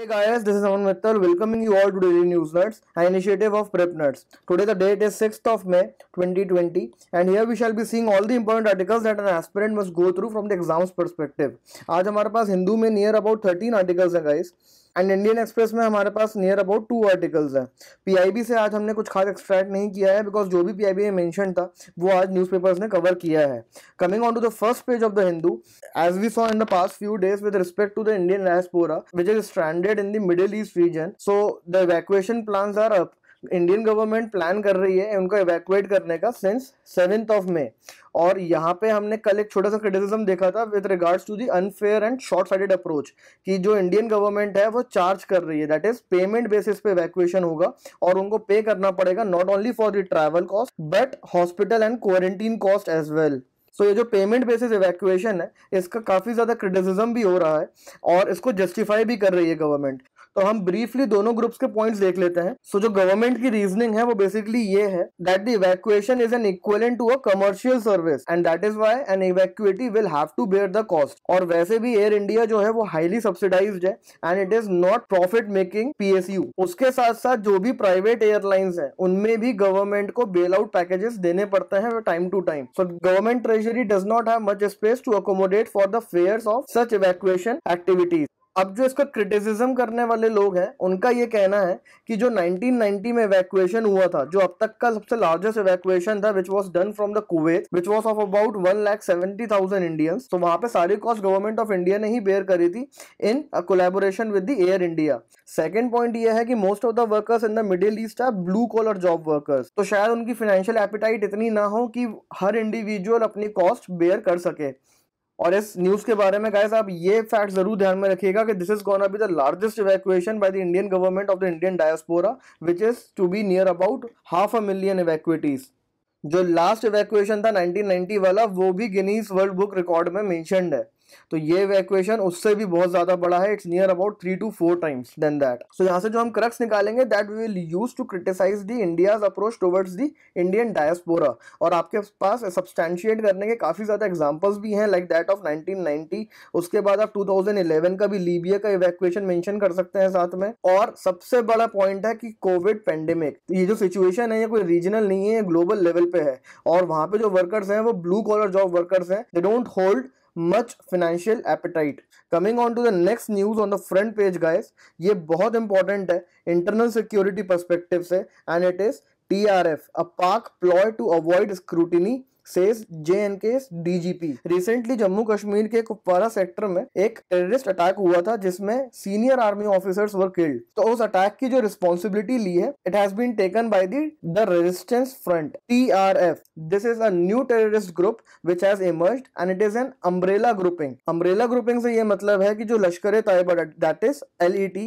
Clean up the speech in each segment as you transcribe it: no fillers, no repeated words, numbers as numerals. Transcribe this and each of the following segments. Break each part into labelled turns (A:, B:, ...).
A: Hey guys, this is Aman Mittal welcoming you all to Daily News Nerds, an initiative of Prep Nerds. Today the date is 6th of May 2020 and here we shall be seeing all the important articles that an aspirant must go through from the exams perspective. आज हमारे पास हिंदू में near about 13 articles हैं guys and Indian express में हमारे पास near about 2 articles हैं. PIB से आज हमने कुछ खास एक्सट्रैक्ट नहीं किया है बिकॉज जो भी पीआईबी में मेंशन था वो आज न्यूज़पेपर्स ने कवर किया है. Coming on to the first page of the Hindu, as we saw in the past few days with respect to the Indian diaspora which is stranded in the Middle East region, so the evacuation plans are up. Indian government plan कर रही है उनको evacuate करने का since 7th of May. और यहाँ पे हमने कल एक छोटा सा क्रिटिसिज्म देखा था with regards to the unfair and short sided approach कि जो इंडियन गवर्नमेंट है वो चार्ज कर रही है, दैट इज पेमेंट बेसिस पे इवैक्यूएशन होगा और उनको पे करना पड़ेगा not only for the travel cost but hospital and quarantine cost as well. So ये जो पेमेंट बेसिस इवैक्यूएशन है इसका काफी ज्यादा क्रिटिसिज्म भी हो रहा है और इसको जस्टिफाई भी कर रही है गवर्नमेंट. तो हम ब्रीफली दोनों ग्रुप्स के पॉइंट्स देख लेते हैं. सो जो गवर्नमेंट की रीजनिंग है वो बेसिकली ये है that the evacuation is an equivalent to a commercial service and that is why an evacuee will have to bear the cost. और वैसे भी एयर इंडिया जो है वो हाईली सब्सिडाइज्ड है and it is not profit making PSU. उसके साथ साथ जो भी प्राइवेट एयरलाइंस हैं उनमें भी गवर्नमेंट को बेल आउट पैकेजेस देने पड़ते हैं time to time. So government treasury does not have much space to accommodate for the fares of such evacuation activities. अब जो इसका क्रिटिसिज्म करने वाले लोग हैं उनका ये कहना है कि जो 1990 में इवैक्यूएशन हुआ था, जो अब तक का सबसे लार्जेस्ट इवैक्यूएशन था which was done from the Kuwait which was of about 1,70,000 Indians, तो वहां पे सारी कॉस्ट गवर्नमेंट ऑफ इंडिया ने ही बेयर करी थी in collaboration with the Air India. Second point ये है कि most of the workers in the Middle East are blue collar job workers, तो शायद उनकी फाइनेंशियल एपिटाइट इतनी ना हो कि हर इंडिविजुअल अपनी कॉस्ट बेयर कर सके. और इस न्यूज के बारे में गाइस आप ये फैक्ट जरूर ध्यान में रखिएगा कि this is gonna be the largest evacuation by the Indian government of the Indian diaspora which is to be near about 500,000 evacuatees. जो लास्ट इवैक्यूएशन था 1990 वाला वो भी गिनीज वर्ल्ड बुक रिकॉर्ड में मेंशन्ड है. तो ये इवैक्यूएशन उससे भी बहुत ज्यादा बड़ा है. It's near about 3 to 4 times then that. So यहाँ से जो हम क्रक्स निकालेंगे that we will use to criticise the India's approach towards the Indian diaspora. और आपके पास सब्सटैंशिएट करने के काफी ज्यादा एग्जांपल्स भी हैं लाइक दैट ऑफ 1990. उसके बाद आप 2011 का भी लीबिया का इवैक्यूएशन मेंशन कर सकते हैं साथ में. और सबसे बड़ा पॉइंट है कि कोविड पेंडेमिक, ये जो सिचुएशन है ये कोई रीजनल नहीं है, ग्लोबल लेवल पे है. और वहां पे जो वर्कर्स हैं वो ब्लू कॉलर जॉब वर्कर्स हैं, they don't hold much financial appetite. Coming on to the next news on the front page guys, ये बहुत important है internal security perspective से and it is TRF, a Pak ploy to avoid scrutiny says JNK's DGP. Recently Jammu Kashmir के Kupwara sector में एक terrorist attack हुआ था जिसमें senior army officers were killed. तो उस अटैक की जो रिस्पॉन्सिबिलिटी ली है it has been taken by the Resistance Front TRF. This is a new terrorist group which has emerged and it is an umbrella grouping. Umbrella grouping से ये मतलब है कि जो Lashkar Taiba that is LET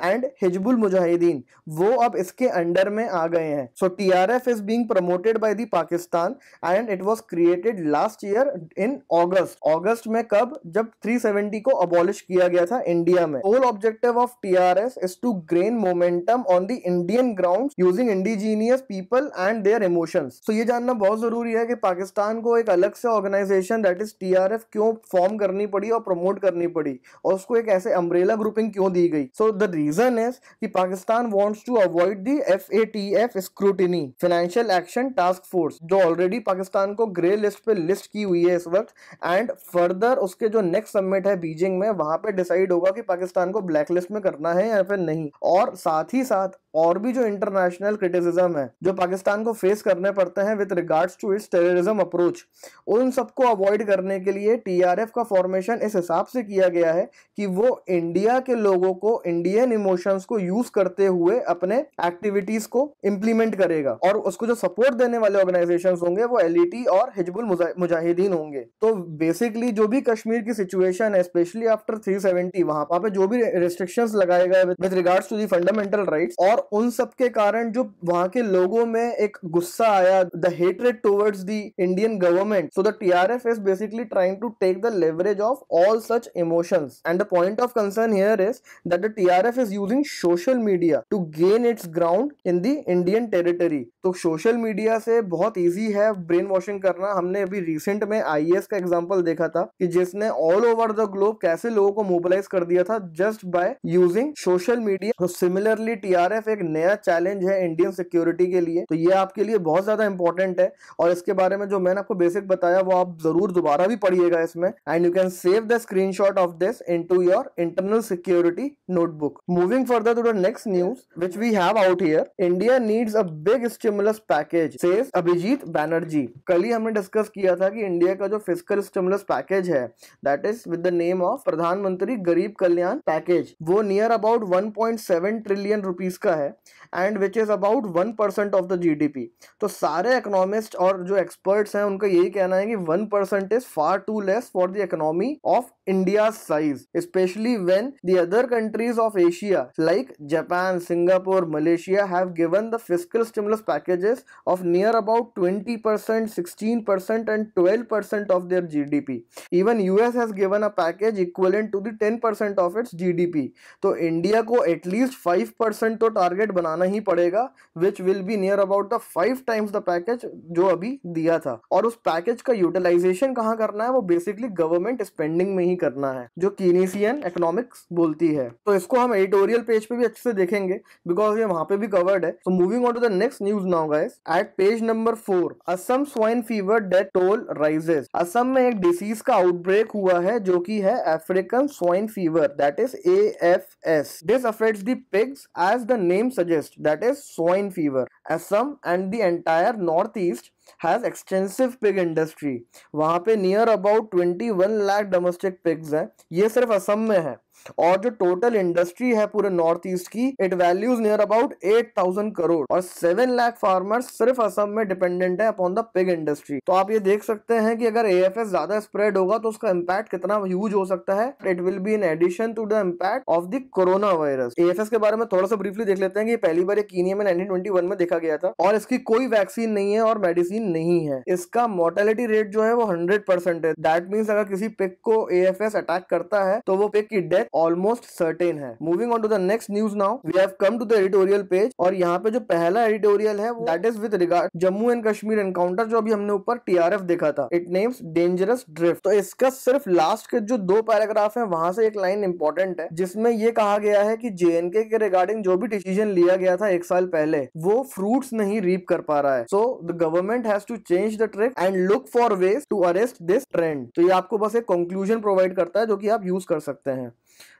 A: and Hizbul Mujahideen वो अब इसके अंडर में आ गए हैं. So TRF is being promoted by the Pakistan and it was created last year in August में कब, जब 370 को abolish किया गया था इंडिया में. whole objective of TRS is to gain momentum on the Indian grounds using indigenous people and their emotions. so ये जानना बहुत जरूरी है कि पाकिस्तान को एक अलग से ऑर्गेनाइजेशन दैट इज TRF क्यों फॉर्म करनी पड़ी और प्रमोट करनी पड़ी और उसको एक ऐसे अम्ब्रेला ग्रुपिंग क्यों दी गई. सो द रीजन इज कि Pakistan wants to avoid the FATF scrutiny, Financial Action Task Force, जो ऑलरेडी पाकिस्तान को ग्रे लिस्ट पे लिस्ट की हुई है इस वक्त. एंड फर्दर उसके जो नेक्स्ट समिट है बीजिंग में वहां पे डिसाइड होगा कि पाकिस्तान को ब्लैक लिस्ट में करना है या फिर नहीं. और साथ ही साथ और भी जो इंटरनेशनल क्रिटिसिज्म है जो पाकिस्तान को फेस करने पड़ते हैं with regards to its terrorism approach, उन सबको अवॉइड करने के लिए TRF का फॉर्मेशन इस हिसाब से किया गया है कि वो इंडिया के लोगों को इंडियन इमोशंस को यूज करते हुए अपने एक्टिविटीज को इंप्लीमेंट करेगा. और उसको जो सपोर्ट देने वाले ऑर्गेनाइजेशंस होंगे वो LET और हिजबुल मुजाहिदीन होंगे. तो बेसिकली जो भी कश्मीर की सिचुएशन है स्पेशली आफ्टर 370 वहां पे जो भी रिस्ट्रिक्शंस लगाए गए with regards to the fundamental rights और उन सब के कारण जो वहां के लोगों में एक गुस्सा आया, the hatred towards the Indian government. So the TRF is basically trying to take the leverage of all such emotions. And the point of concern here is that the TRF is using social media to gain its ground in the Indian territory. तो social media से बहुत easy है brain washing mobilising करना, हमने अभी recent में IAS का example देखा था कि जिसने ऑल ओवर द ग्लोब कैसे लोगों को मोबिलाइज कर दिया था just by using social media. तो सिमिलरली टीआरएफ एक नया चैलेंज है इंडियन सिक्योरिटी के लिए, तो ये आपके लिए बहुत ज्यादा इंपॉर्टेंट है और इसके बारे में जो मैंने आपको बेसिक बताया वो आप जरूर दोबारा भी पढ़िएगा इसमें, and you can save the screenshot of this into your internal security notebook. Moving further to the next news which we have out here, India needs a big stimulus package, says Abhijit Banerjee. कल ही हमने discuss किया था कि India का जो physical stimulus package है that is with the name of प्रधानमंत्री गरीब कल्याण पैकेज, वो नियर अबाउट 1.7 ट्रिलियन रुपीस का है and which is about 1% of the GDP. तो सारे इकोनॉमिस्ट और जो एक्सपर्ट्स हैं उनका यही कहना है कि 1% is far too less for the economy of India size, especially when the other countries of Asia like Japan, Singapore, Malaysia have given the fiscal stimulus packages of near about 20%, 16% and 12% of their GDP. Even US has given a package equivalent to the 10% of its GDP. तो India को at least 5% तो target बनाना ही पड़ेगा which will be near about the 5 times the package जो अभी दिया था। और उस पैकेज का यूटिलाइजेशन कहाँ करना है, वो बेसिकली गवर्नमेंट स्पेंडिंग में ही करना है जो कीनेसियन इकोनॉमिक्स बोलती है। तो इसको हम एडिटोरियल पेज पे भी अच्छे से देखेंगे बिकॉज ये वहां पे भी कवर्ड है। So moving on to the next news now guys, at page number 4, Assam swine fever death toll rises. Assam में एक डिसीज का आउटब्रेक हुआ है जो कि है African swine fever that is AFS. This affects the pigs as the name suggest that is swine fever. Assam and the entire North East has extensive pig industry. वहां पे near about 21 lakh domestic pigs हैं, ये सिर्फ असम में है। और जो total industry है पूरे नॉर्थ ईस्ट की, it values near about 8,000 crore और 7 लाख फार्मर्स सिर्फ असम में डिपेंडेंट है अपॉन द पिग इंडस्ट्री। तो आप ये देख सकते हैं कि अगर AFS ज्यादा स्प्रेड होगा तो उसका इम्पैक्ट कितना ह्यूज हो सकता है। It will be in addition to the impact of the corona virus. AFS के बारे में थोड़ा सा ब्रीफली देख लेते हैं कि पहली बार कीनिया में 1921 में देखा गया था और इसकी कोई वैक्सीन नहीं है और मेडिसिन नहीं है। इसका मोर्टेलिटी रेट जो है वो 100% है। दैट मीन्स अगर किसी पिग को AFS अटैक करता है तो वो पिग की डेथ ऑलमोस्ट सर्टेन है। Moving on to the next news now, we have come to the editorial page और यहाँ पे जो पहला एडिटोरियल है that is with regard Jammu and Kashmir encounter जो अभी हमने ऊपर TRF देखा था। It names dangerous drift. तो इसका सिर्फ लास्ट के जो 2 पैराग्राफ है वहां से एक लाइन इंपॉर्टेंट है जिसमें ये कहा गया है कि JNK के रिगार्डिंग जो भी डिसीजन लिया गया था 1 साल पहले वो फ्रूट्स नहीं रीप कर पा रहा है। So the government has to change the trick and look for ways to arrest this trend. तो ये आपको बस एक कंक्लूजन प्रोवाइड करता है जो कि आप यूज कर सकते हैं।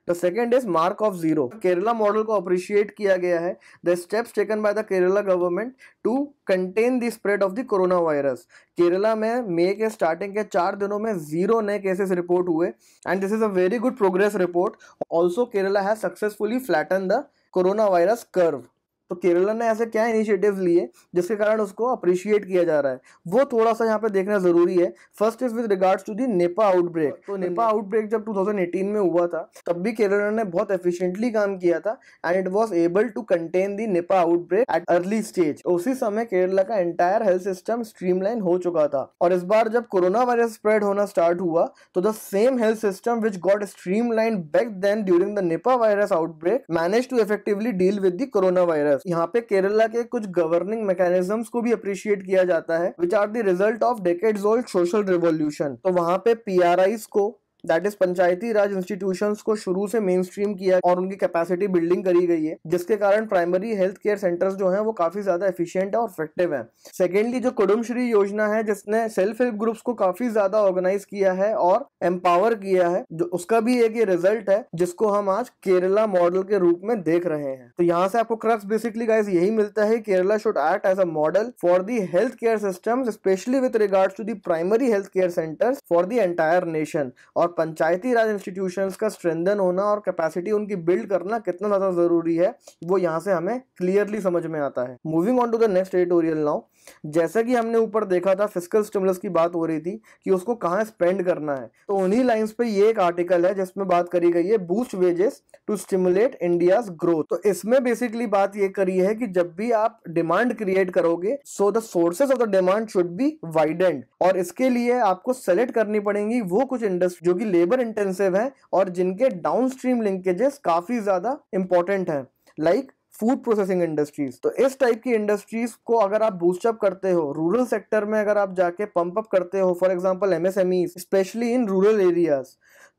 A: The second is mark of zero. Kerala model को अप्रिशिएट किया गया है। The steps taken by the Kerala government to contain the spread of the corona virus. Kerala में मई के स्टार्टिंग के 4 दिनों में 0 नए केसेस रिपोर्ट हुए and this is a very good progress report. Also Kerala has successfully flatten the corona virus curve. तो केरला ने ऐसे क्या इनिशिएटिव्स लिए जिसके कारण उसको अप्रिशिएट किया जा रहा है, वो थोड़ा सा यहाँ पे देखना जरूरी है। First is with regards to the Nipah outbreak. तो निपा आउटब्रेक जब 2018 में हुआ था तब भी केरला ने बहुत एफिशिएंटली काम किया था and it was able to contain the Nipah outbreak at early stage. उसी समय केरला का एंटायर हेल्थ सिस्टम स्ट्रीमलाइन हो चुका था और इस बार जब कोरोना वायरस स्प्रेड होना स्टार्ट हुआ तो the same health system which got streamline back then during the Nipah virus outbreak manage to effectively deal with the corona virus. यहाँ पे केरला के कुछ गवर्निंग मैकेनिज्म्स को भी अप्रिशिएट किया जाता है which are the result of decades old social revolution. तो वहां पे PRIs को that is Panchayati Raj institutions को शुरू से मेन स्ट्रीम किया और उनकी कैपेसिटी बिल्डिंग करी गई है जिसके कारण प्राइमरी हेल्थ केयर सेंटर्स जो हैं वो काफी ज्यादा एफिशिएंट और इफेक्टिव हैं। सेकेंडली जो कुडुमश्री योजना है जिसने सेल्फ हेल्प ग्रुप्स को काफी ज्यादा ऑर्गेनाइज किया है और एम्पावर किया है, जो उसका भी एक ये रिजल्ट है जिसको हम आज केरला मॉडल के रूप में देख रहे हैं। तो यहाँ से आपको क्रक्स बेसिकली गाइस यही मिलता है, Kerala should act as a model for the health care systems especially with regards to the primary health care centres for the entire nation. और पंचायती राज इंस्टीट्यूशंस का स्ट्रेंथन होना और कैपेसिटी उनकी बिल्ड करना कितना ज्यादा जरूरी है वो यहाँ से हमें क्लियरली समझ में आता है। Moving on to the next editorial now, जैसा कि हमने ऊपर देखा था फिस्कल स्टिमुलस की बात हो रही थी कि उसको कहाँ स्पेंड करना है, तो उन्हीं लाइंस पे ये एक आर्टिकल है जिसमें बात करी गई है boost wages to stimulate India's growth. तो इसमें बेसिकली बात ये करी है कि जब भी आप डिमांड क्रिएट करोगे so the sources of the demand should be widened और इसके लिए आपको सेलेक्ट करनी पड़ेंगी वो कुछ इंडस्ट्री जो कि लेबर इंटेंसिव है और जिनके डाउनस्ट्रीम लिंकेजेस काफी ज्यादा इंपॉर्टेंट है, लाइक फूड प्रोसेसिंग इंडस्ट्रीज। तो इस टाइप की इंडस्ट्रीज को अगर आप बूस्टअप करते हो, रूरल सेक्टर में अगर आप जाके पंप अप करते हो, for example MSME specially in rural areas,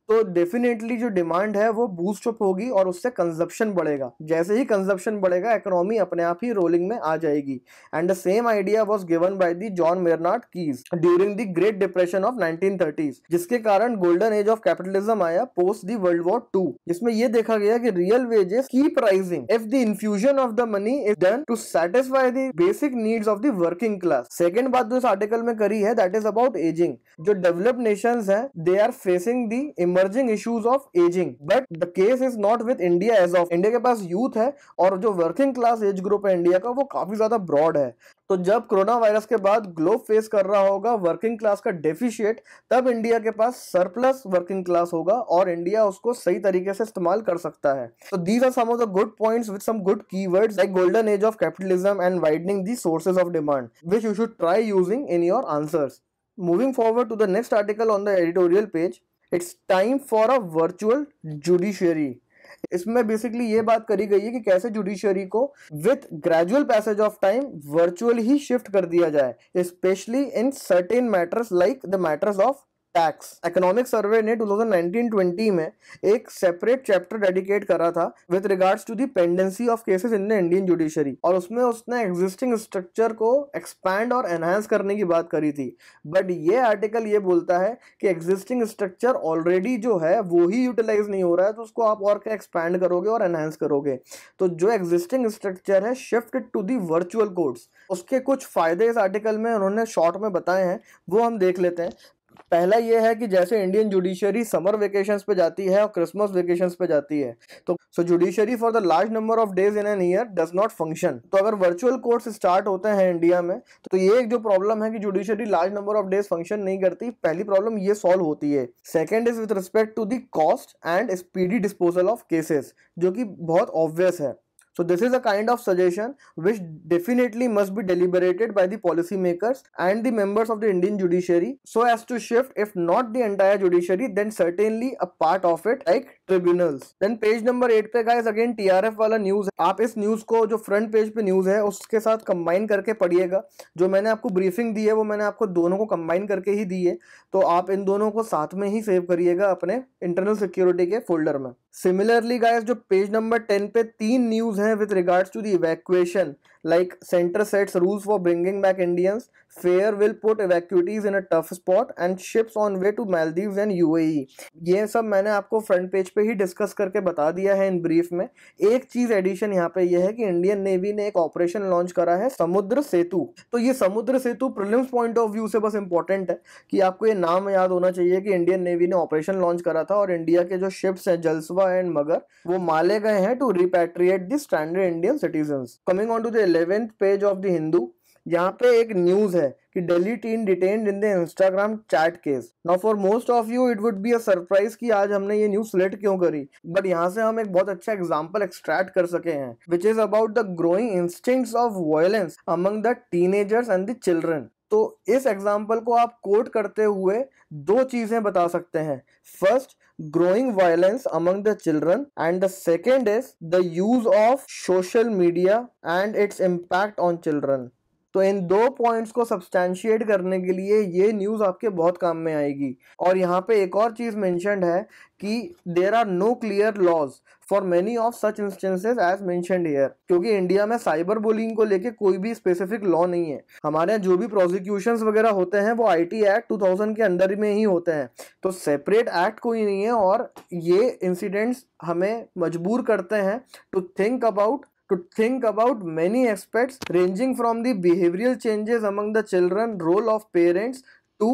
A: तो डेफिनेटली जो डिमांड है वो बूस्ट अप होगी और उससे कंजप्शन बढ़ेगा। जैसे ही कंजप्शन बढ़ेगा, इकोनॉमी अपने आप ही रोलिंग में आ जाएगी। And the same idea was given by the John Maynard Keynes during the Great Depression of 1930s, जिसके कारण गोल्डन एज ऑफ कैपिटलिज्म आया पोस्ट द वर्ल्ड वॉर 2, जिसमें यह देखा गया कि real wages keep rising if the infusion of the money is done to satisfy the basic needs of the working class. Second बात जो इस आर्टिकल में करी है, दैट इज अबाउट एजिंग। जो डेवलप्ड नेशंस हैं, they are facing the emerging issues of aging, but the case is not with India as of। India के पास youth है और जो वर्किंग क्लास एज ग्रुप है इंडिया का वो काफी ज्यादा ब्रॉड है। तो जब कोरोना वायरस के बाद ग्लोब फेस कर रहा होगा वर्किंग क्लास का डेफिशिएट, तब इंडिया के पास सरप्लस वर्किंग क्लास होगा और इंडिया उसको सही तरीके से इस्तेमाल कर सकता है। तो these are some of the good points with some good keywords like golden age of capitalism and widening the sources of demand, which you should try using in your answers. Moving forward to the next article on the editorial page, it's time for a virtual judiciary। इसमें basically ये बात करी गई है कि कैसे judiciary को with gradual passage of time virtual ही शिफ्ट कर दिया जाए, especially in certain matters like the matters of tax. Economic survey ने 2019-20 में एक सेपरेट चैप्टर डेडिकेट करा था with regards to the pendency of cases in the Indian judiciary, और उसमें उसने एग्जिस्टिंग स्ट्रक्चर को एक्सपैंड और एनहांस करने की बात करी थी। बट ये आर्टिकल ये बोलता है कि एग्जिस्टिंग स्ट्रक्चर ऑलरेडी जो है वो ही यूटिलाइज नहीं हो रहा है, तो उसको आप और क्या एक्सपैंड करोगे और एनहांस करोगे। तो जो एग्जिस्टिंग स्ट्रक्चर है shift to the virtual courts, उसके कुछ फायदे इस आर्टिकल में उन्होंने शॉर्ट में बताए हैं, वो हम देख लेते हैं। पहला यह है कि जैसे इंडियन जुडिशरी समर वेकेशंस पे जाती है और क्रिसमस वेकेशंस पे जाती है, तो judiciary for the large number of days in an year does not function. तो अगर वर्चुअल कोर्ट्स स्टार्ट होते हैं इंडिया में, तो ये एक जो प्रॉब्लम है कि judiciary large number of days function नहीं करती, पहली प्रॉब्लम ये सॉल्व होती है। Second is with respect to the cost and speedy disposal of cases, जो कि बहुत ऑब्वियस है। So this is a kind of suggestion which definitely must be deliberated by the policy makers and the members of the Indian judiciary so as to shift, if not the entire judiciary, then certainly a part of it like tribunals. Then page number 8 पे guys again TRF वाला news. आप इस news को जो front page पे news है उसके साथ कंबाइन करके पढ़िएगा। जो मैंने आपको ब्रीफिंग दी है वो मैंने आपको दोनों को कंबाइन करके ही दी है, तो आप इन दोनों को साथ में ही सेव करिएगा अपने इंटरनल सिक्योरिटी के फोल्डर में। सिमिलरली गाइस जो पेज नंबर 10 पे 3 न्यूज हैं with regards to the evacuation, like center sets rules for bringing back Indians, fair will put evacuees in a tough spot and ships on way to Maldives and UAE। ये सब मैंने आपको front page पे ही discuss करके बता दिया है in brief में। एक चीज एडिशन यहाँ पे ये है कि इंडियन नेवी ने एक ऑपरेशन लॉन्च करा है समुद्र सेतु। तो ये समुद्र सेतु प्रीलिम्स पॉइंट ऑफ व्यू से बस इंपॉर्टेंट है कि आपको ये नाम याद होना चाहिए कि इंडियन नेवी ने ऑपरेशन लॉन्च करा था और इंडिया के जो शिप्स हैं जलसवा एंड मगर वो माले गए हैं to repatriate the stranded Indian citizens. Coming on to the 11th page of the Hindu, यहाँ पे एक न्यूज है कि Delhi teen detained in the Instagram chat case. Now for most of you it would be a surprise कि आज हमने ये news select क्यों करी, बट यहाँ से हम एक बहुत अच्छा एग्जांपल एक्सट्रैक्ट कर सके हैं which is about the growing instincts of violence among the teenagers and the children. तो इस एग्जाम्पल को आप कोट करते हुए दो चीजें बता सकते हैं। First, growing violence among the children, and the second is the use of social media and its impact on children। तो इन दो पॉइंट्स को सब्सटैंशिएट करने के लिए ये न्यूज़ आपके बहुत काम में आएगी। और यहाँ पे एक और चीज़ मेंशन्ड है कि there are no clear laws for many of such instances as mentioned here, क्योंकि इंडिया में साइबर बुलिंग को लेके कोई भी स्पेसिफिक लॉ नहीं है। हमारे यहाँ जो भी प्रोसिक्यूशंस वगैरह होते हैं वो आईटी एक्ट 2000 के अंदर में ही होते हैं, तो सेपरेट एक्ट कोई नहीं है। और ये इंसिडेंट्स हमें मजबूर करते हैं to think about many aspects ranging from the behavioral changes among the children, role of parents, to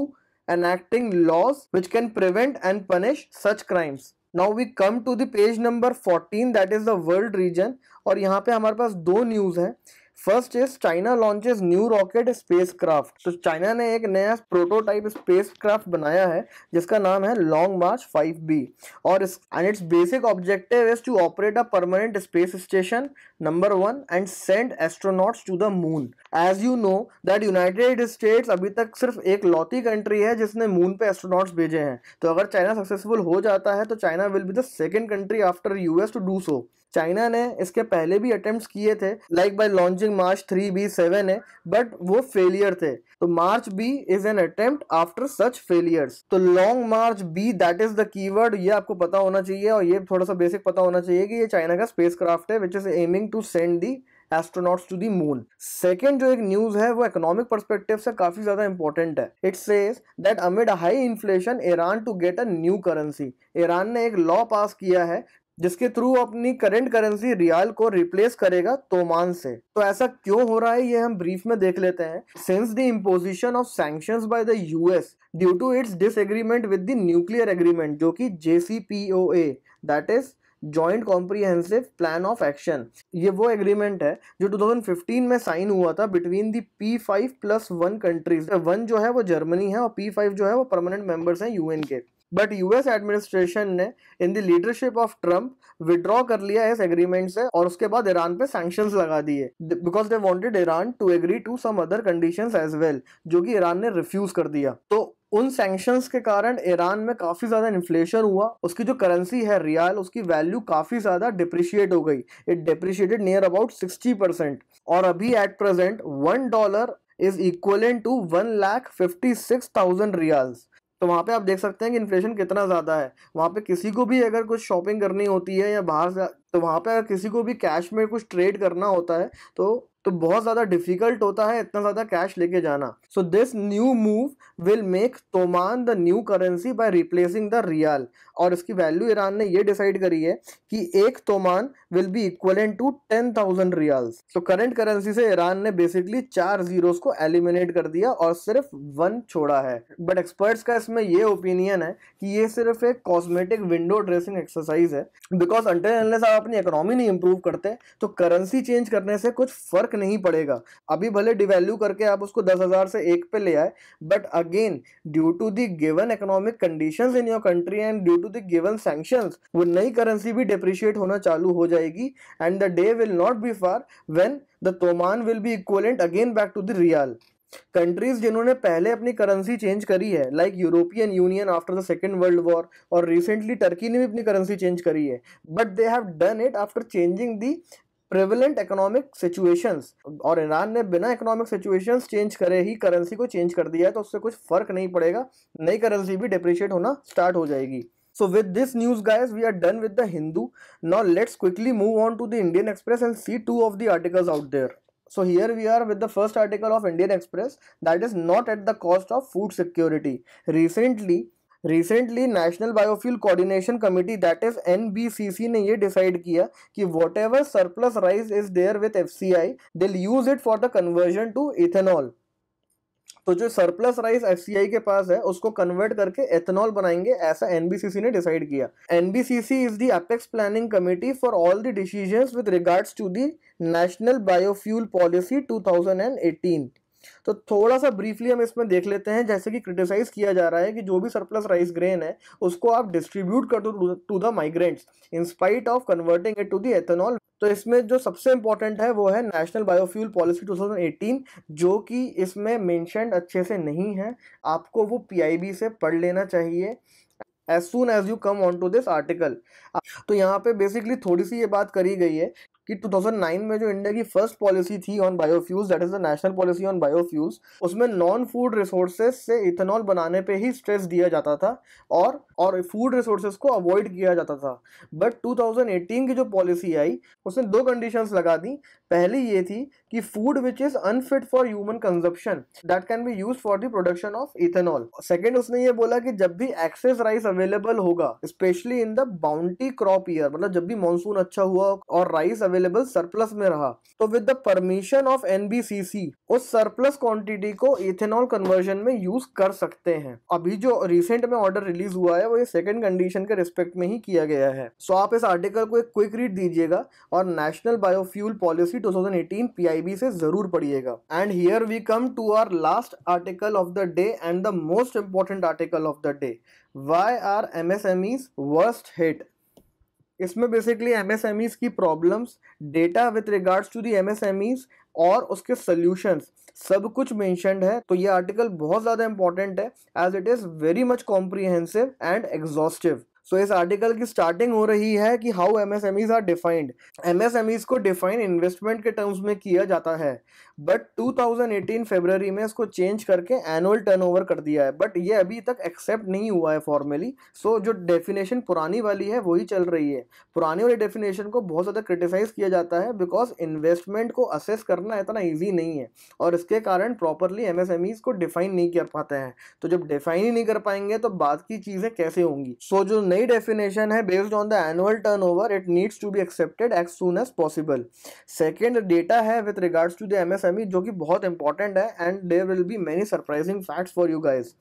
A: enacting laws which can prevent and punish such crimes। Now we come to the page number 14, that is the world region, और यहाँ पे हमारे पास दो news हैं। First is China launches new rocket spacecraft. तो China ने एक नया प्रोटोटाइप स्पेसक्राफ्ट बनाया है जिसका नाम है लॉन्ग मार्च 5B, और its basic objective is to operate a permanent space station number 1 and send astronauts to the moon. As you know that United States अभी तक सिर्फ एक लौती कंट्री है जिसने मून पे एस्ट्रोनॉट्स भेजे हैं। तो अगर चाइना सक्सेसफुल हो जाता है तो China will be the second country after US to do so. China ने इसके पहले भी अटेम्प्ट्स किए थे, लाइक बाय लॉन्चिंग मार्च 3B7 है, बट वो फेलियर थे। तो March B is an attempt after such failures. तो Long March B that is the keyword, ये आपको पता होना चाहिए, और ये थोड़ा सा बेसिक पता होना चाहिए कि ये चाइना का स्पेसक्राफ्ट है which is aiming to send the astronauts to the moon. Second जो एक न्यूज है वो इकोनॉमिक पर्सपेक्टिव से काफी ज्यादा इंपॉर्टेंट है। It says that amid high inflation Iran to get a new currency. Iran ने एक लॉ पास किया है जिसके थ्रू अपनी करंट करेंसी रियाल को रिप्लेस करेगा तोमान से। तो ऐसा क्यों हो रहा है ये हम ब्रीफ में देख लेते हैं। Since the imposition of sanctions by the US due to its disagreement with the nuclear agreement, जो कि JCPOA that is joint comprehensive plan of action, ये वो एग्रीमेंट है जो 2015 में साइन हुआ था बिटवीन दी P5+1 कंट्रीज। 1 जो है वो जर्मनी है और P5 जो है वो परमानेंट मेंबर्स हैं यूएन के। बट यूएस एडमिनिस्ट्रेशन ने in the leadership of Trump withdraw कर लिया इस एग्रीमेंट से, और उसके बाद ईरान पे सैंक्शंस लगा दिए because they wanted Iran to agree to some other conditions as well, जो कि ईरान ने रिफ्यूज कर दिया। तो उन सैंक्शंस के कारण ईरान में काफी ज्यादा इन्फ्लेशन हुआ, उसकी जो करेंसी है रियाल, उसकी वैल्यू काफी ज्यादा डिप्रिशिएट हो गई। इट डिप्रिशिएटेड नियर अबाउट 60%, और अभी at present $1 is equivalent to 1,56,000 rials. तो वहां पे आप देख सकते हैं कि इन्फ्लेशन कितना ज्यादा है। वहां पे किसी को भी अगर कुछ शॉपिंग करनी होती है या बाहर से, तो वहां पे अगर किसी को भी कैश में कुछ ट्रेड करना होता है तो बहुत ज्यादा डिफिकल्ट होता है इतना ज्यादा कैश लेके जाना। So this new move will make toman the new currency by replacing the rial, और इसकी वैल्यू ईरान ने ये डिसाइड करी है कि एक toman will be equivalent to 10,000 rials. तो करंट करेंसी से ईरान ने बेसिकली 4 जीरोस को एलिमिनेट कर दिया और सिर्फ 1 छोड़ा है। बट एक्सपर्ट्स का इसमें ये ओपिनियन है कि ये सिर्फ एक कॉस्मेटिक विंडो ड्रेसिंग एक्सरसाइज है, बिकॉज अनटिल अनलेस आप अपनी इकोनॉमी नहीं इंप्रूव करते तो करेंसी चेंज करने से कुछ फर्क नहीं पड़ेगा। अभी भले डिवैल्यू करके आप उसको 10,000 से 1 पे ले आए, but again due to the given economic conditions in your country and due to the given sanctions, वो नई करेंसी भी डिप्रिशिएट होना चालू हो जाएगी, and the day will not be far when the toman will be equivalent again back to the rial. Countries जिन्होंने पहले अपनी करेंसी चेंज करी है, like European Union after the second world war, और रिसेंटली टर्की ने भी अपनी currency change करी है, but they have done it after changing the prevalent economic situations. और ईरान ने बिना इकोनॉमिक सिचुएशंस चेंज करे ही करेंसी को चेंज कर दिया है, तो उससे कुछ फर्क नहीं पड़ेगा, नई करेंसी भी डिप्रिशिएट होना स्टार्ट हो जाएगी। So with this news guys, we are done with the Hindu. Now let's quickly move on to the Indian Express and see 2 of the articles out there. So here we are with the first article of Indian Express, that is not at the cost of food security. Recently National Biofuel Coordination Committee that is NBCC ने ये decide किया कि whatever surplus rice is there with FCI, they'll use it for the conversion to ethanol. तो जो surplus rice FCI के पास है उसको convert करके एथेनॉल बनाएंगे, ऐसा एनबीसीसी ने डिसाइड किया। NBCC is the apex planning committee for all the decisions with regards to the national biofuel policy 2018। तो थोड़ा सा ब्रीफली हम इसमें देख लेते हैं। जैसे कि क्रिटिसाइज किया जा रहा है कि जो भी सरप्लस राइस ग्रेन है उसको आप डिस्ट्रीब्यूट कर दो to the migrants in spite of converting it to the ethanol. तो इसमें जो सबसे इंपॉर्टेंट है वो है नेशनल बायोफ्यूल पॉलिसी 2018, जो कि इसमें मेंशन्ड अच्छे से नहीं है, आपको वो पीआईबी से पढ़ लेना चाहिए as soon as you come on to this article. तो यहाँ पे बेसिकली थोड़ी सी ये बात करी गई है कि 2009 में जो इंडिया की फर्स्ट पॉलिसी थी on biofuels, that is the national policy on biofuels, उसमें नॉन फूड रिसोर्सेज से इथेनॉल बनाने पे ही स्ट्रेस दिया जाता था और फूड रिसोर्सेज को अवॉइड किया जाता था। बट 2018 की जो पॉलिसी आई उसने 2 कंडीशंस लगा दी। पहली ये थी कि food which is unfit for human consumption that can be used for the production of ethanol. Second, उसने ये बोला कि जब भी एक्सेस राइस अवेलेबल होगा, specially in the bounty crop year, मतलब जब भी मॉनसून अच्छा हुआ और राइस अवेलेबल सरप्लस में रहा, तो with the permission of NBCC उस सरप्लस क्वांटिटी को इथेनॉल कन्वर्जन में यूज कर सकते हैं। अभी जो रिसेंट में ऑर्डर रिलीज हुआ है वो ये सेकंड कंडीशन के रिस्पेक्ट में ही किया गया है। सो आप इस आर्टिकल को एक क्विक रीड दीजिएगा और नेशनल बायोफ्यूल पॉलिसी 2018 पीआईबी से जरूर पढ़िएगा। And here we come to our last article of the day and the most important article of the day, why are MSMEs worst hit. इसमें basically MSMEs की problems, data with regards to the MSMEs और उसके solutions सब कुछ mentioned है। तो ये article बहुत ज़्यादा इंपॉर्टेंट है as it is very much comprehensive and exhaustive. So इस आर्टिकल की स्टार्टिंग हो रही है कि how MSMEs are defined. MSMEs को डिफाइन इन्वेस्टमेंट के टर्म्स में किया जाता है, बट 2018 फरवरी में इसको चेंज करके एनुअल टर्नओवर कर दिया है, बट ये अभी तक एक्सेप्ट नहीं हुआ है फॉर्मली। सो जो डेफिनेशन पुरानी वाली है वही चल रही है। पुरानी वाली डेफिनेशन को बहुत ज़्यादा क्रिटिसाइज किया जाता है बिकॉज इन्वेस्टमेंट को असेस करना इतना ईजी नहीं है और इसके कारण प्रॉपरली एमएसएमईज को डिफाइन नहीं कर पाते हैं। तो जब डिफाइन ही नहीं कर पाएंगे तो बाद की चीज़ें कैसे होंगी। सो जो नई डेफिनेशन है based on the annual turnover, it needs to be accepted as soon as possible. Second data है with regards to the MSME जो कि बहुत इंपॉर्टेंट है and there will be many surprising facts for you guys.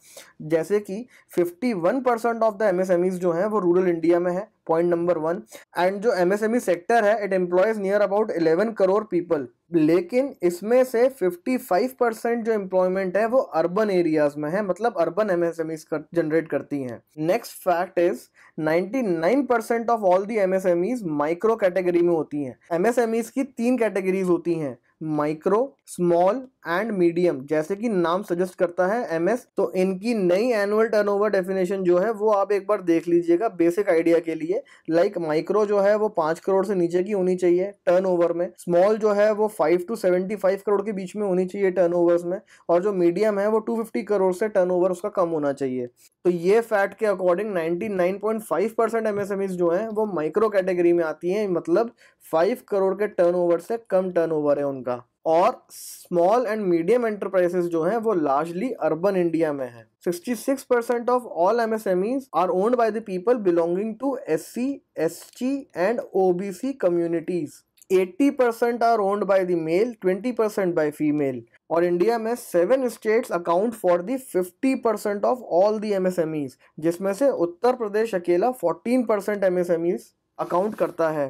A: जैसे कि 51% of the MSMEs जो हैं वो रूरल इंडिया में है, पॉइंट नंबर 1। एंड जो एमएसएमई सेक्टर है it employees near about 11 crore people, लेकिन इसमें से 55% जो एम्प्लॉयमेंट है वो अर्बन एरियाज में है, मतलब अर्बन एमएसएमईज जनरेट करती हैं। Next fact is 99% of all the MSMEs micro category में होती हैं। एमएसएमईज की 3 कैटेगरीज होती हैं, माइक्रो, स्मॉल एंड मीडियम, जैसे कि नाम सजेस्ट करता है एमएस। तो इनकी नई एनुअल टर्नओवर डेफिनेशन जो है वो आप एक बार देख लीजिएगा बेसिक आइडिया के लिए। लाइक माइक्रो जो है वो 5 करोड़ से नीचे की होनी चाहिए टर्नओवर में, स्मॉल जो है वो 5 to 75 करोड़ के बीच में होनी चाहिए टर्नओवर्स में, और जो मीडियम है वो 250 करोड़ से टर्नओवर उसका कम होना चाहिए। तो ये फैक्ट के अकॉर्डिंग 99.5% एमएसएमईज जो हैं वो माइक्रो कैटेगरी में आती हैं, मतलब 5 करोड़ के टर्नओवर से कम टर्नओवर है उनका। और स्मॉल एंड मीडियम एंटरप्राइजेस जो हैं वो लार्जली अर्बन इंडिया में है। 66% of all MSMEs are owned by the people belonging to SC, ST and OBC communities. 80% are owned by the male, 20% by female. और इंडिया में 7 states account for the 50% of all the MSMEs, जिसमें से उत्तर प्रदेश अकेला 14% MSMEs account करता है।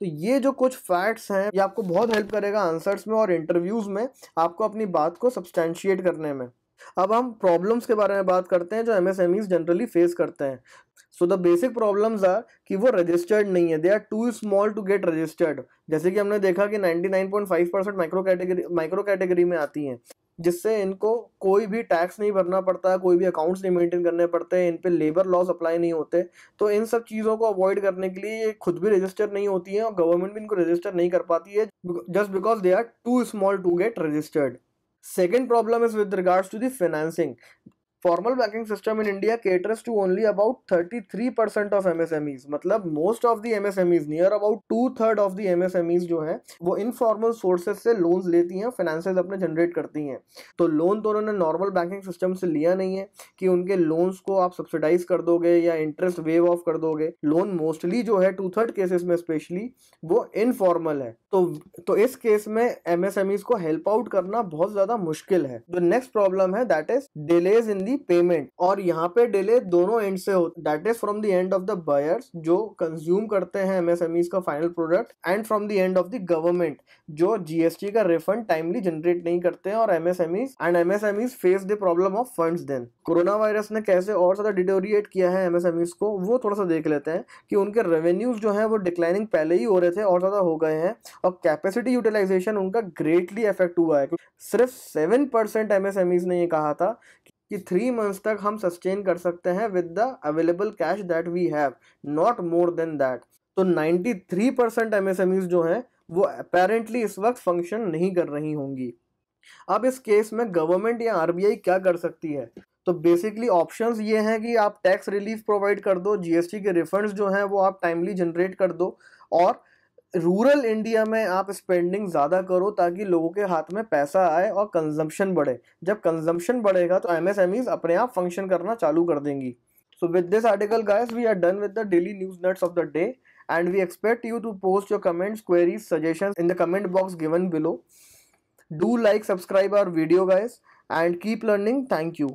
A: तो ये जो कुछ फैक्ट्स हैं ये आपको बहुत हेल्प करेगा आंसर्स में और इंटरव्यूज में आपको अपनी बात को सब्सटैंशिएट करने में। अब हम प्रॉब्लम्स के बारे में बात करते हैं जो एमएसएमईज जनरली फेस करते हैं। So the basic problems are कि वो रजिस्टर्ड नहीं है, they are too small to get registered. जैसे कि हमने देखा कि 99.5% माइक्रो कैटेगरी में आती हैं, जिससे इनको कोई भी टैक्स नहीं भरना पड़ता, कोई भी अकाउंट्स नहीं मेंटेन करने पड़ते, इन पे लेबर लॉज अप्लाई नहीं होते। तो इन सब चीज़ों को अवॉइड करने के लिए ये खुद भी रजिस्टर नहीं होती हैं और गवर्नमेंट भी इनको रजिस्टर नहीं कर पाती है just because they are too small to get registered. Second problem is with regards to the financing. Formal banking system in India caters to only about 33% of MSMEs, मतलब most of the MSMEs, near about 2/3 of the MSMEs जो हैं वो informal sources से loans लेती हैं, finances अपने generate करती हैं। तो लोन तो उन्होंने नॉर्मल बैंकिंग सिस्टम से लिया नहीं है कि उनके लोन्स को आप सब्सिडाइज कर दोगे या इंटरेस्ट वेव ऑफ कर दोगे। लोन मोस्टली जो है 2/3 केसेस में स्पेशली वो इनफॉर्मल है। तो इस केस में एमएसएमईज को हेल्प आउट करना बहुत ज्यादा मुश्किल है। जो नेक्स्ट प्रॉब्लम है that is delays in the payment, और यहाँ पे डिले दोनों एंड से होता है, that is from the end of the buyers जो कंज्यूम करते हैं एमएसएमईज का final product, and from the end of the government जो जीएसटी का रिफंड टाइमली जनरेट नहीं करते हैं, और MSMEs face the problem of funds. Then corona virus ने कैसे और ज्यादा डिटोरिएट किया है एमएसएमईज को, वो थोड़ा सा देख लेते हैं कि उनके रेवेन्यूज जो है वो डिक्लाइनिंग पहले ही हो रहे थे और ज्यादा हो गए हैं, और कैपेसिटी यूटिलाइजेशन उनका ग्रेटली अफेक्ट हुआ है। सिर्फ 7% एमएसएमईज ने ये कहा था कि 3 months तक हम सस्टेन कर सकते हैं with the available cash that we have, not more than that. तो 93% एमएसएमईज जो हैं वो अपेरेंटली इस वक्त फंक्शन नहीं कर रही होंगी। अब इस केस में गवर्नमेंट या आरबीआई क्या कर सकती है? तो बेसिकली ऑप्शंस ये हैं कि आप टैक्स रिलीफ प्रोवाइड कर दो, जीएसटी के रिफंड्स जो हैं वो आप टाइमली जनरेट कर दो, और रूरल इंडिया में आप स्पेंडिंग ज़्यादा करो ताकि लोगों के हाथ में पैसा आए और कंजम्पशन बढ़े। जब कंजम्पशन बढ़ेगा तो एमएसएमईज अपने आप फंक्शन करना चालू कर देंगी। So with this article guys we are done with the daily news nuts of the day, and we expect you to post your comments, queries, suggestions in the comment box given below. Do like, subscribe our video guys, and keep learning. Thank you.